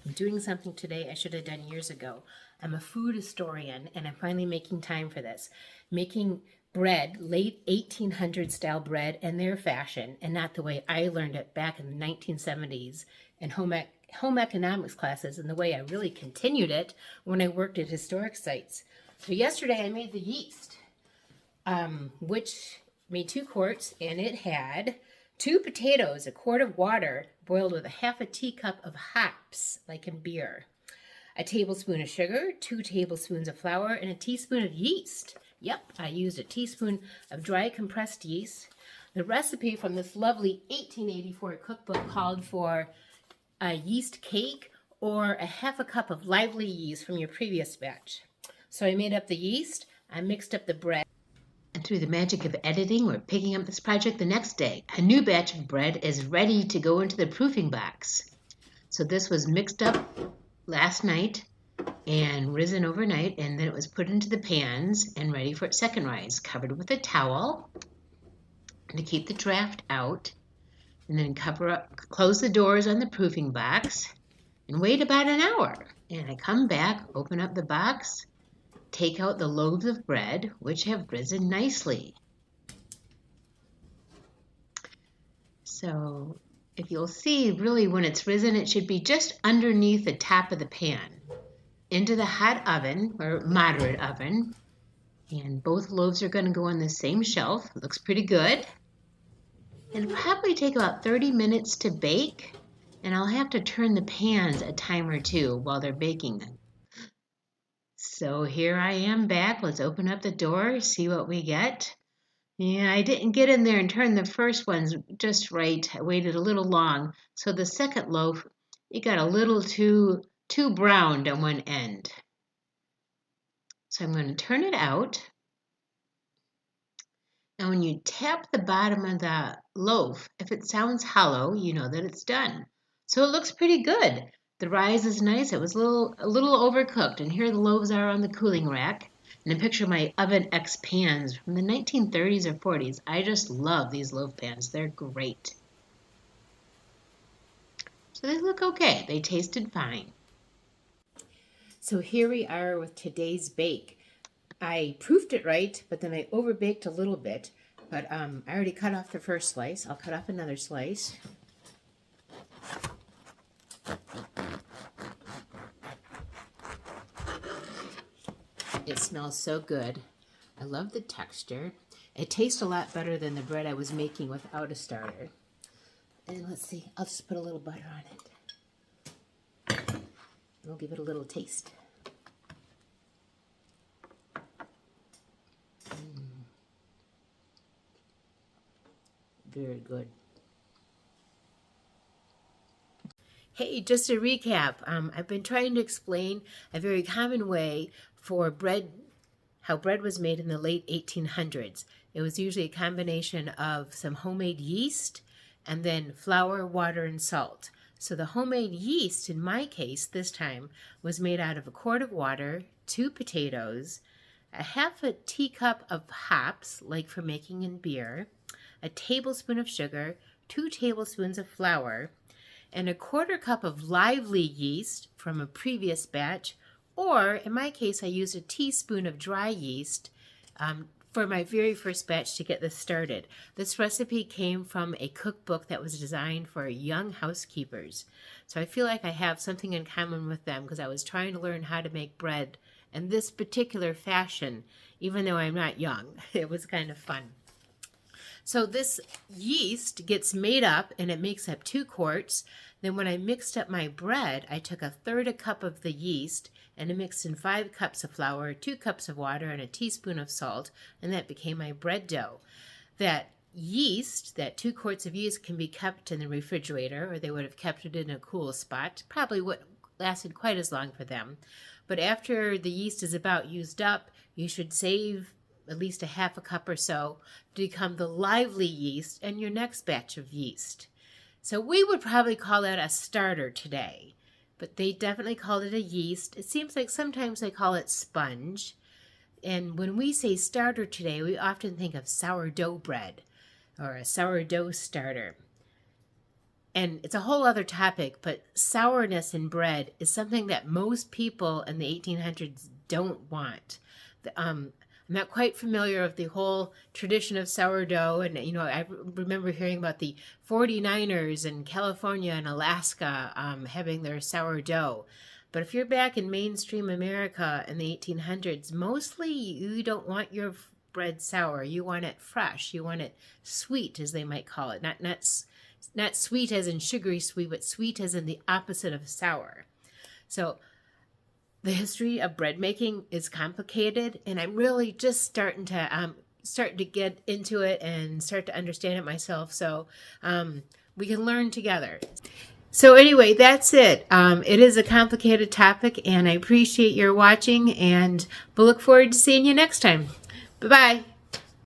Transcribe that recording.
I'm doing something today I should have done years ago. I'm a food historian and I'm finally making time for this. Making bread, late 1800 style bread in their fashion, and not the way I learned it back in the 1970s in home economics classes, and the way I really continued it when I worked at historic sites. So yesterday I made the yeast, which made 2 quarts, and it had 2 potatoes, a quart of water boiled with a half a teacup of hops, like in beer, a tablespoon of sugar, 2 tablespoons of flour, and a teaspoon of yeast. Yep, I used a teaspoon of dry compressed yeast. The recipe from this lovely 1884 cookbook called for a yeast cake or a half a cup of lively yeast from your previous batch. So I made up the yeast, I mixed up the bread, and through the magic of editing, we're picking up this project the next day. A new batch of bread is ready to go into the proofing box. So this was mixed up last night and risen overnight, and then it was put into the pans and ready for its second rise, covered with a towel to keep the draft out, and then close the doors on the proofing box, and wait about an hour. And I come back, open up the box, take out the loaves of bread, which have risen nicely. So if you'll see, really when it's risen, it should be just underneath the top of the pan. Into the hot oven, or moderate oven, and both loaves are going to go on the same shelf. It looks pretty good. It'll probably take about 30 minutes to bake, and I'll have to turn the pans a time or two while they're baking them. So here I am back. Let's open up the door, see what we get. Yeah, I didn't get in there and turn the first ones just right. I waited a little long. So the second loaf, it got a little too browned on one end. So I'm going to turn it out. Now when you tap the bottom of the loaf, if it sounds hollow, you know that it's done. So it looks pretty good. The rise is nice. It was a little overcooked, and here the loaves are on the cooling rack. And a picture of my Oven X pans from the 1930s or 40s. I just love these loaf pans. They're great. So they look okay. They tasted fine. So here we are with today's bake. I proofed it right, but then I overbaked a little bit. But I already cut off the first slice. I'll cut off another slice. It smells so good. I love the texture. It tastes a lot better than the bread I was making without a starter. And let's see, I'll just put a little butter on it. We'll give it a little taste. Very good. Hey, just a recap. I've been trying to explain a very common way for bread, how bread was made in the late 1800s. It was usually a combination of some homemade yeast and then flour, water, and salt. So the homemade yeast, in my case this time, was made out of a quart of water, 2 potatoes, a half a teacup of hops, like for making in beer, a tablespoon of sugar, 2 tablespoons of flour, and a 1/4 cup of lively yeast from a previous batch, or in my case I used a teaspoon of dry yeast for my very first batch to get this started. This recipe came from a cookbook that was designed for young housekeepers. So I feel like I have something in common with them because I was trying to learn how to make bread in this particular fashion, even though I'm not young. It was kind of fun. So this yeast gets made up and it makes up 2 quarts. Then when I mixed up my bread, I took 1/3 a cup of the yeast and I mixed in 5 cups of flour, 2 cups of water, and a teaspoon of salt, and that became my bread dough. That yeast, that 2 quarts of yeast, can be kept in the refrigerator, or they would have kept it in a cool spot. Probably wouldn't lasted quite as long for them. But after the yeast is about used up, you should save at least a half a cup or so to become the lively yeast and your next batch of yeast. So we would probably call that a starter today, but they definitely called it a yeast. It seems like sometimes they call it sponge. And when we say starter today, we often think of sourdough bread or a sourdough starter. and it's a whole other topic, but sourness in bread is something that most people in the 1800s don't want. I'm not quite familiar with the whole tradition of sourdough. And, I remember hearing about the 49ers in California and Alaska having their sourdough. But if you're back in mainstream America in the 1800s, mostly you don't want your bread sour. You want it fresh. You want it sweet, as they might call it. Not sweet as in sugary sweet, but sweet as in the opposite of sour. So the history of bread making is complicated, and I'm really just starting to get into it and start to understand it myself. So we can learn together. So anyway, that's it. It is a complicated topic, and I appreciate your watching, and we'll look forward to seeing you next time. Bye-bye.